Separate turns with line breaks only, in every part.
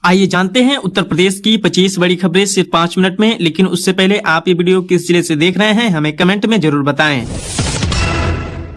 आइए जानते हैं उत्तर प्रदेश की 25 बड़ी खबरें सिर्फ 5 मिनट में। लेकिन उससे पहले आप ये वीडियो किस जिले से देख रहे हैं हमें कमेंट में जरूर बताएं।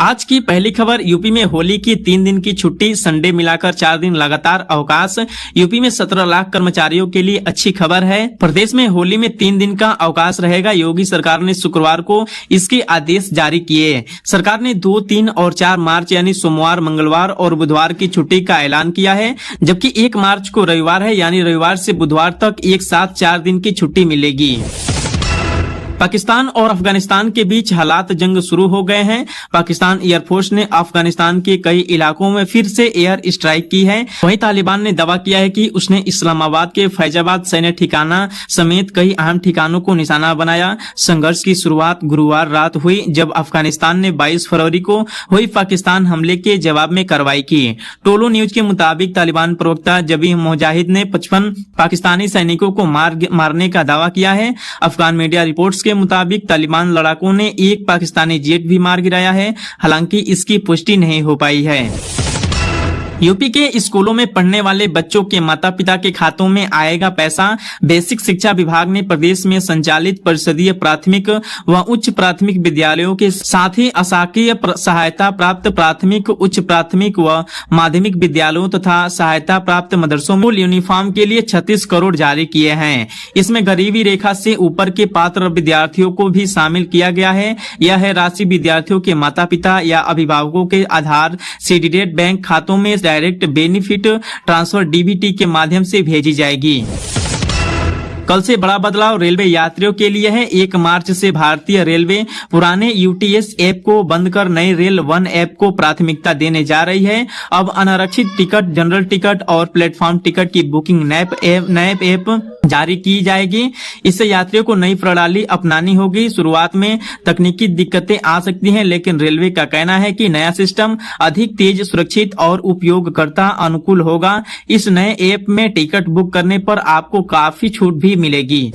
आज की पहली खबर, यूपी में होली की 3 दिन की छुट्टी, संडे मिलाकर 4 दिन लगातार अवकाश। यूपी में 17 लाख कर्मचारियों के लिए अच्छी खबर है। प्रदेश में होली में 3 दिन का अवकाश रहेगा। योगी सरकार ने शुक्रवार को इसके आदेश जारी किए। सरकार ने 2, 3 और 4 मार्च यानी सोमवार, मंगलवार और बुधवार की छुट्टी का ऐलान किया है, जबकि 1 मार्च को रविवार है, यानी रविवार से बुधवार तक एक साथ 4 दिन की छुट्टी मिलेगी। पाकिस्तान और अफगानिस्तान के बीच हालात जंग शुरू हो गए हैं। पाकिस्तान एयरफोर्स ने अफगानिस्तान के कई इलाकों में फिर से एयर स्ट्राइक की है। वहीं तालिबान ने दावा किया है कि उसने इस्लामाबाद के फैजाबाद सैन्य ठिकाना समेत कई अहम ठिकानों को निशाना बनाया। संघर्ष की शुरुआत गुरुवार रात हुई, जब अफगानिस्तान ने 22 फरवरी को हुई पाकिस्तान हमले के जवाब में कार्रवाई की। टोलो न्यूज के मुताबिक तालिबान प्रवक्ता जबीह मुजाहिद ने 55 पाकिस्तानी सैनिकों को मारने का दावा किया है। अफगान मीडिया रिपोर्ट्स के मुताबिक तालिबान लड़ाकों ने एक पाकिस्तानी जेट भी मार गिराया है, हालांकि इसकी पुष्टि नहीं हो पाई है। यूपी के स्कूलों में पढ़ने वाले बच्चों के माता पिता के खातों में आएगा पैसा। बेसिक शिक्षा विभाग ने प्रदेश में संचालित परिषदीय प्राथमिक व उच्च प्राथमिक विद्यालयों के साथ ही अशासकीय सहायता प्राप्त प्राथमिक, उच्च प्राथमिक व माध्यमिक विद्यालयों तथा सहायता प्राप्त मदरसों में यूनिफॉर्म के लिए 36 करोड़ जारी किए हैं। इसमें गरीबी रेखा से ऊपर के पात्र विद्यार्थियों को भी शामिल किया गया है। यह राशि विद्यार्थियों के माता पिता या अभिभावकों के आधार सीडीडेट बैंक खातों में डायरेक्ट बेनिफिट ट्रांसफर डीबीटी के माध्यम से भेजी जाएगी। कल से बड़ा बदलाव रेलवे यात्रियों के लिए है। 1 मार्च से भारतीय रेलवे पुराने यूटीएस ऐप को बंद कर नए रेल वन ऐप को प्राथमिकता देने जा रही है। अब अनारक्षित टिकट, जनरल टिकट और प्लेटफॉर्म टिकट की बुकिंग नए ऐप जारी की जाएगी। इससे यात्रियों को नई प्रणाली अपनानी होगी। शुरुआत में तकनीकी दिक्कतें आ सकती हैं, लेकिन रेलवे का कहना है कि नया सिस्टम अधिक तेज, सुरक्षित और उपयोगकर्ता अनुकूल होगा। इस नए ऐप में टिकट बुक करने पर आपको काफी छूट भी मिलेगी।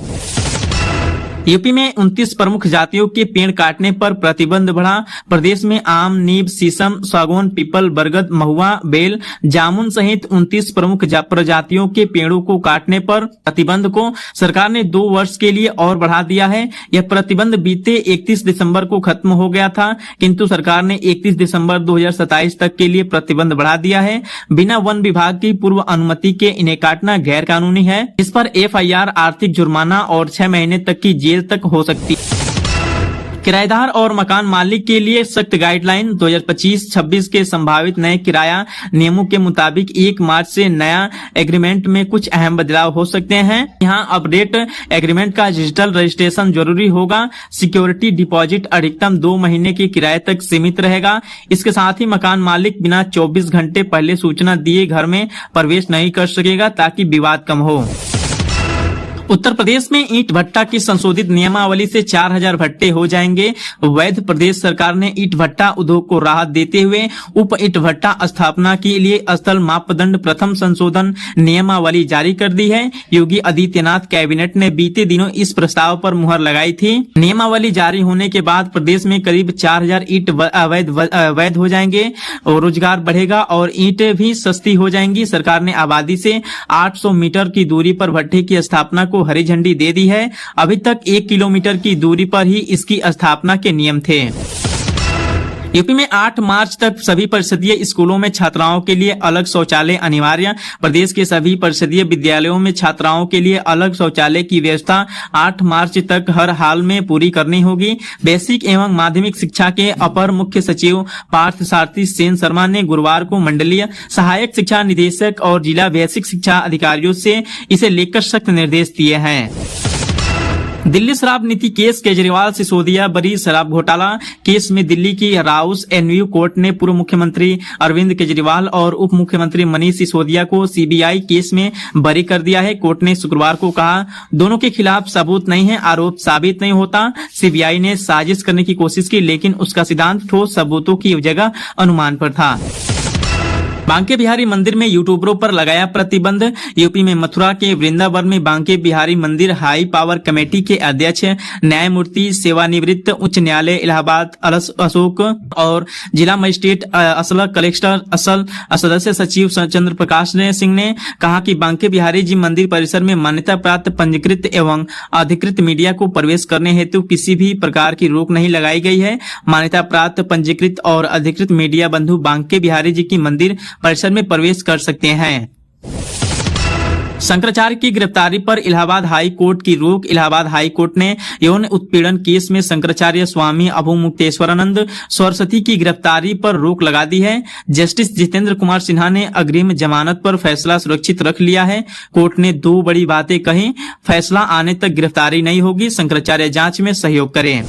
यूपी में 29 प्रमुख जातियों के पेड़ काटने पर प्रतिबंध बढ़ा। प्रदेश में आम, नीम, शीशम, सागौन, पीपल, बरगद, महुआ, बेल, जामुन सहित 29 प्रमुख प्रजातियों के पेड़ों को काटने पर प्रतिबंध को सरकार ने 2 वर्ष के लिए और बढ़ा दिया है। यह प्रतिबंध बीते 31 दिसंबर को खत्म हो गया था, किंतु सरकार ने 31 दिसंबर 2027 तक के लिए प्रतिबंध बढ़ा दिया है। बिना वन विभाग की पूर्व अनुमति के इन्हें काटना गैर कानूनी है। इस पर FIR, आर्थिक जुर्माना और 6 महीने तक की जेल तक हो सकती। किराएदार और मकान मालिक के लिए सख्त गाइडलाइन। 2025-26 के संभावित नए किराया नियमों के मुताबिक 1 मार्च से नया एग्रीमेंट में कुछ अहम बदलाव हो सकते हैं। यहाँ अपडेट एग्रीमेंट का डिजिटल रजिस्ट्रेशन जरूरी होगा। सिक्योरिटी डिपॉजिट अधिकतम 2 महीने के किराए तक सीमित रहेगा। इसके साथ ही मकान मालिक बिना 24 घंटे पहले सूचना दिए घर में प्रवेश नहीं कर सकेगा, ताकि विवाद कम हो। उत्तर प्रदेश में ईंट भट्टा की संशोधित नियमावली से 4000 भट्टे हो जाएंगे वैध। प्रदेश सरकार ने ईंट भट्टा उद्योग को राहत देते हुए उप ईंट भट्टा स्थापना के लिए स्थल मापदंड प्रथम संशोधन नियमावली जारी कर दी है। योगी आदित्यनाथ कैबिनेट ने बीते दिनों इस प्रस्ताव पर मुहर लगाई थी। नियमावली जारी होने के बाद प्रदेश में करीब 4000 ईंट वैध हो जाएंगे, रोजगार बढ़ेगा और ईंटें भी सस्ती हो जाएंगी। सरकार ने आबादी से 800 मीटर की दूरी पर भट्टे की स्थापना को हरी झंडी दे दी है। अभी तक 1 किलोमीटर की दूरी पर ही इसकी स्थापना के नियम थे। यूपी में 8 मार्च तक सभी परिषदीय स्कूलों में छात्राओं के लिए अलग शौचालय अनिवार्य। प्रदेश के सभी परिषदीय विद्यालयों में छात्राओं के लिए अलग शौचालय की व्यवस्था 8 मार्च तक हर हाल में पूरी करनी होगी। बेसिक एवं माध्यमिक शिक्षा के अपर मुख्य सचिव पार्थ सारथी सेन शर्मा ने गुरुवार को मंडलीय सहायक शिक्षा निदेशक और जिला बेसिक शिक्षा अधिकारियों से इसे लेकर सख्त निर्देश दिए हैं। दिल्ली शराब नीति केस, केजरीवाल सिसोदिया बरी। शराब घोटाला केस में दिल्ली की राउस एवेन्यू कोर्ट ने पूर्व मुख्यमंत्री अरविंद केजरीवाल और उप मुख्यमंत्री मनीष सिसोदिया को सीबीआई केस में बरी कर दिया है। कोर्ट ने शुक्रवार को कहा, दोनों के खिलाफ सबूत नहीं है, आरोप साबित नहीं होता। सीबीआई ने साजिश करने की कोशिश की, लेकिन उसका सिद्धांत ठोस सबूतों की जगह अनुमान पर था। बांके बिहारी मंदिर में यूट्यूबरों पर लगाया प्रतिबंध। यूपी में मथुरा के वृंदावन में बांके बिहारी मंदिर हाई पावर कमेटी के अध्यक्ष न्यायमूर्ति सेवानिवृत्त उच्च न्यायालय इलाहाबाद अशोक और जिला मजिस्ट्रेट असल कलेक्टर असल सदस्य सचिव चंद्र प्रकाश सिंह ने कहा कि बांके बिहारी जी मंदिर परिसर में मान्यता प्राप्त पंजीकृत एवं अधिकृत मीडिया को प्रवेश करने हेतु किसी भी प्रकार की रोक नहीं लगाई गई है। मान्यता प्राप्त पंजीकृत और अधिकृत मीडिया बंधु बांके बिहारी जी की मंदिर परिसर में प्रवेश कर सकते हैं। शंकराचार्य की गिरफ्तारी पर इलाहाबाद हाई कोर्ट की रोक। इलाहाबाद हाई कोर्ट ने यौन उत्पीड़न केस में शंकराचार्य स्वामी अभोमुक्तेश्वरानंद सरस्वती की गिरफ्तारी पर रोक लगा दी है। जस्टिस जितेंद्र कुमार सिन्हा ने अग्रिम जमानत पर फैसला सुरक्षित रख लिया है। कोर्ट ने 2 बड़ी बातें कही। फैसला आने तक गिरफ्तारी नहीं होगी। शंकराचार्य जांच में सहयोग करें।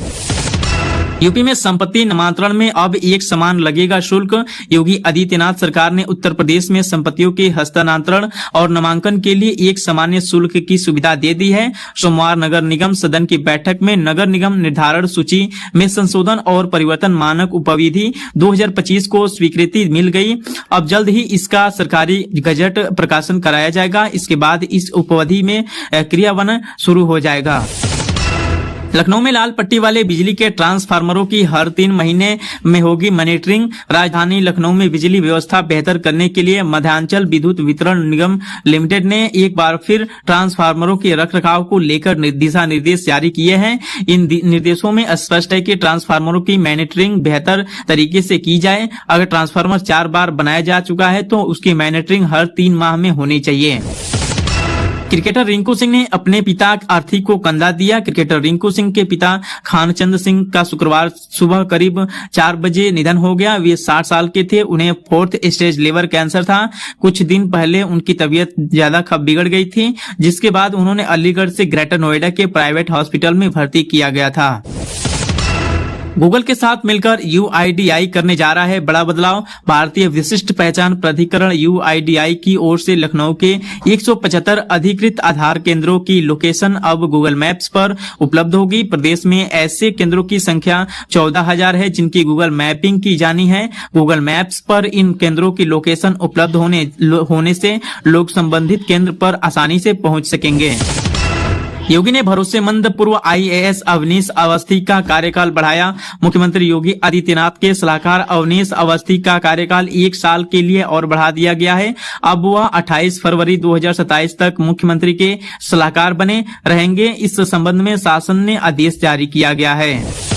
यूपी में संपत्ति नामांतरण में अब एक समान लगेगा शुल्क। योगी आदित्यनाथ सरकार ने उत्तर प्रदेश में संपत्तियों के हस्तांतरण और नामांकन के लिए एक सामान्य शुल्क की सुविधा दे दी है। सोमवार नगर निगम सदन की बैठक में नगर निगम निर्धारण सूची में संशोधन और परिवर्तन मानक उपविधि 2025 को स्वीकृति मिल गई। अब जल्द ही इसका सरकारी गजट प्रकाशन कराया जाएगा। इसके बाद इस उपविधि में क्रियान्वयन शुरू हो जाएगा। लखनऊ में लाल पट्टी वाले बिजली के ट्रांसफार्मरों की हर 3 महीने में होगी मॉनिटरिंग। राजधानी लखनऊ में बिजली व्यवस्था बेहतर करने के लिए मध्यांचल विद्युत वितरण निगम लिमिटेड ने एक बार फिर ट्रांसफार्मरों के रखरखाव को लेकर दिशा निर्देश जारी किए हैं। इन निर्देशों में स्पष्ट है कि ट्रांसफार्मरों की मॉनिटरिंग बेहतर तरीके से की जाए। अगर ट्रांसफार्मर 4 बार बनाया जा चुका है तो उसकी मॉनिटरिंग हर 3 माह में होनी चाहिए। क्रिकेटर रिंकू सिंह ने अपने पिता आर्थिक को कंधा दिया। क्रिकेटर रिंकू सिंह के पिता खानचंद सिंह का शुक्रवार सुबह करीब 4 बजे निधन हो गया। वे 60 साल के थे। उन्हें 4th स्टेज लिवर कैंसर था। कुछ दिन पहले उनकी तबीयत ज्यादा बिगड़ गई थी, जिसके बाद उन्होंने अलीगढ़ से ग्रेटर नोएडा के प्राइवेट हॉस्पिटल में भर्ती किया गया था। गूगल के साथ मिलकर UIDAI करने जा रहा है बड़ा बदलाव। भारतीय विशिष्ट पहचान प्राधिकरण UIDAI की ओर से लखनऊ के 175 अधिकृत आधार केंद्रों की लोकेशन अब गूगल मैप्स पर उपलब्ध होगी। प्रदेश में ऐसे केंद्रों की संख्या 14,000 है जिनकी गूगल मैपिंग की जानी है। गूगल मैप्स पर इन केंद्रों की लोकेशन उपलब्ध होने से लोग संबंधित केंद्र पर आसानी से पहुंच सकेंगे। योगी ने भरोसेमंद पूर्व IAS अवनीश अवस्थी का कार्यकाल बढ़ाया। मुख्यमंत्री योगी आदित्यनाथ के सलाहकार अवनीश अवस्थी का कार्यकाल 1 साल के लिए और बढ़ा दिया गया है। अब वह 28 फरवरी 2027 तक मुख्यमंत्री के सलाहकार बने रहेंगे। इस संबंध में शासन ने आदेश जारी किया गया है।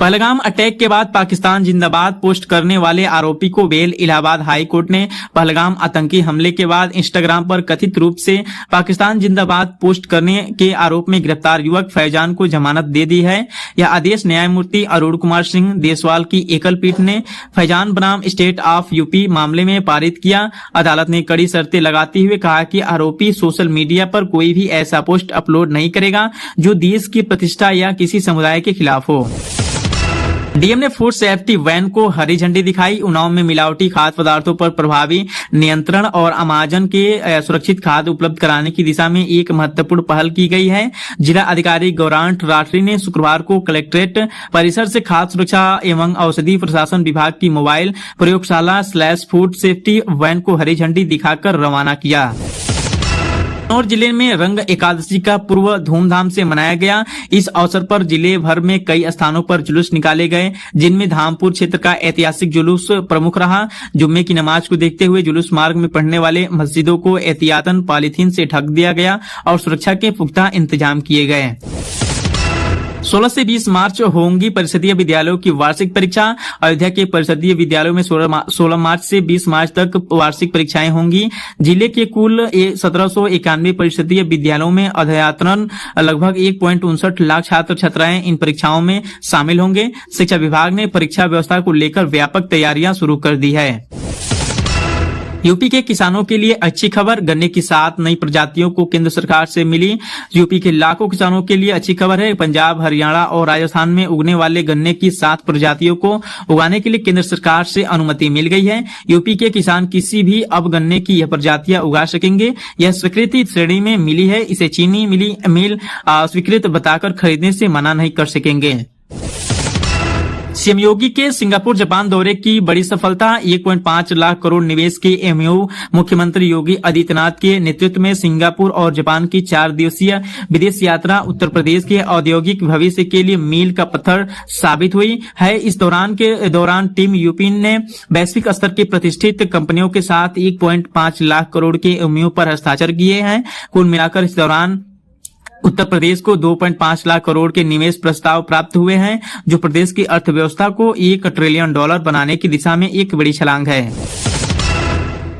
पहलगाम अटैक के बाद पाकिस्तान जिंदाबाद पोस्ट करने वाले आरोपी को बेल। इलाहाबाद हाई कोर्ट ने पहलगाम आतंकी हमले के बाद इंस्टाग्राम पर कथित रूप से पाकिस्तान जिंदाबाद पोस्ट करने के आरोप में गिरफ्तार युवक फैजान को जमानत दे दी है। यह आदेश न्यायमूर्ति अरुण कुमार सिंह देसवाल की एकल पीठ ने फैजान बनाम स्टेट ऑफ यूपी मामले में पारित किया। अदालत ने कड़ी शर्तें लगाते हुए कहा कि आरोपी सोशल मीडिया पर कोई भी ऐसा पोस्ट अपलोड नहीं करेगा जो देश की प्रतिष्ठा या किसी समुदाय के खिलाफ हो। डीएम ने फूड सेफ्टी वैन को हरी झंडी दिखाई। उन्नाव में मिलावटी खाद्य पदार्थों पर प्रभावी नियंत्रण और अमाजन के सुरक्षित खाद्य उपलब्ध कराने की दिशा में एक महत्वपूर्ण पहल की गई है। जिला अधिकारी गौरांठ राठरी ने शुक्रवार को कलेक्ट्रेट परिसर से खाद्य सुरक्षा एवं औषधि प्रशासन विभाग की मोबाइल प्रयोगशाला / फूड सेफ्टी वैन को हरी झंडी दिखाकर रवाना किया। और जिले में रंग एकादशी का पूर्व धूमधाम से मनाया गया। इस अवसर पर जिले भर में कई स्थानों पर जुलूस निकाले गए, जिनमें धामपुर क्षेत्र का ऐतिहासिक जुलूस प्रमुख रहा। जुम्मे की नमाज को देखते हुए जुलूस मार्ग में पढ़ने वाले मस्जिदों को एहतियातन पॉलीथीन से ढक दिया गया और सुरक्षा के पुख्ता इंतजाम किए गए। 16 से 20 मार्च होंगी परिषदीय विद्यालयों की वार्षिक परीक्षा। अयोध्या के परिषदीय विद्यालयों में 16 मार्च से 20 मार्च तक वार्षिक परीक्षाएं होंगी। जिले के कुल 1791 परिषदीय विद्यालयों में अध्ययन लगभग 1.59 लाख छात्र छात्राएं इन परीक्षाओं में शामिल होंगे। शिक्षा विभाग ने परीक्षा व्यवस्था को लेकर व्यापक तैयारियां शुरू कर दी है। यूपी के किसानों के लिए अच्छी खबर। गन्ने की 7 नई प्रजातियों को केंद्र सरकार से मिली। यूपी के लाखों किसानों के लिए अच्छी खबर है। पंजाब, हरियाणा और राजस्थान में उगने वाले गन्ने की 7 प्रजातियों को उगाने के लिए केंद्र सरकार से अनुमति मिल गई है। यूपी के किसान किसी भी अब गन्ने की यह प्रजातियां उगा सकेंगे। यह स्वीकृति श्रेणी में मिली है। इसे चीनी मिल स्वीकृत बताकर खरीदने से मना नहीं कर सकेंगे। सीएम योगी के सिंगापुर जापान दौरे की बड़ी सफलता। 1.5 लाख करोड़ निवेश के एमओयू। मुख्यमंत्री योगी आदित्यनाथ के नेतृत्व में सिंगापुर और जापान की 4 दिवसीय विदेश यात्रा उत्तर प्रदेश के औद्योगिक भविष्य के लिए मील का पत्थर साबित हुई है। इस दौरान टीम यूपी ने वैश्विक स्तर की प्रतिष्ठित कंपनियों के साथ 1.5 लाख करोड़ के एमओयू पर हस्ताक्षर किए हैं। कुल मिलाकर इस दौरान उत्तर प्रदेश को 2.5 लाख करोड़ के निवेश प्रस्ताव प्राप्त हुए हैं, जो प्रदेश की अर्थव्यवस्था को $1 ट्रिलियन बनाने की दिशा में एक बड़ी छलांग है।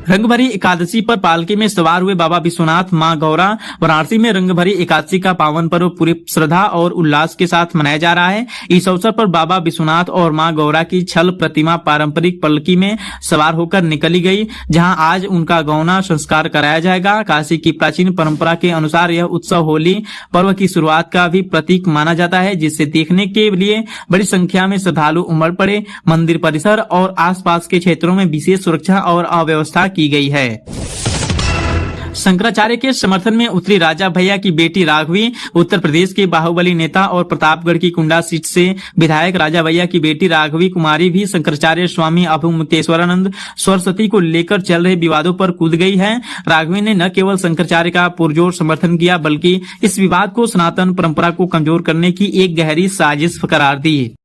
रंगभरी एकादशी पर पालकी में सवार हुए बाबा विश्वनाथ मां गौरा। वाराणसी में रंगभरी एकादशी का पावन पर्व पूरी श्रद्धा और उल्लास के साथ मनाया जा रहा है। इस अवसर पर बाबा विश्वनाथ और मां गौरा की छल प्रतिमा पारंपरिक पालकी में सवार होकर निकली गई, जहां आज उनका गौना संस्कार कराया जाएगा। काशी की प्राचीन परंपरा के अनुसार यह उत्सव होली पर्व की शुरुआत का भी प्रतीक माना जाता है, जिसे देखने के लिए बड़ी संख्या में श्रद्धालु उमड़ पड़े। मंदिर परिसर और आसपास के क्षेत्रों में विशेष सुरक्षा और अव्यवस्था की गई है। शंकराचार्य के समर्थन में उतरी राजा भैया की बेटी राघवी। उत्तर प्रदेश के बाहुबली नेता और प्रतापगढ़ की कुंडा सीट से विधायक राजा भैया की बेटी राघवी कुमारी भी शंकराचार्य स्वामी अभुमुक्तेश्वरानंद सरस्वती को लेकर चल रहे विवादों पर कूद गई है। राघवी ने न केवल शंकराचार्य का पुरजोर समर्थन किया, बल्कि इस विवाद को सनातन परंपरा को कमजोर करने की एक गहरी साजिश करार दी।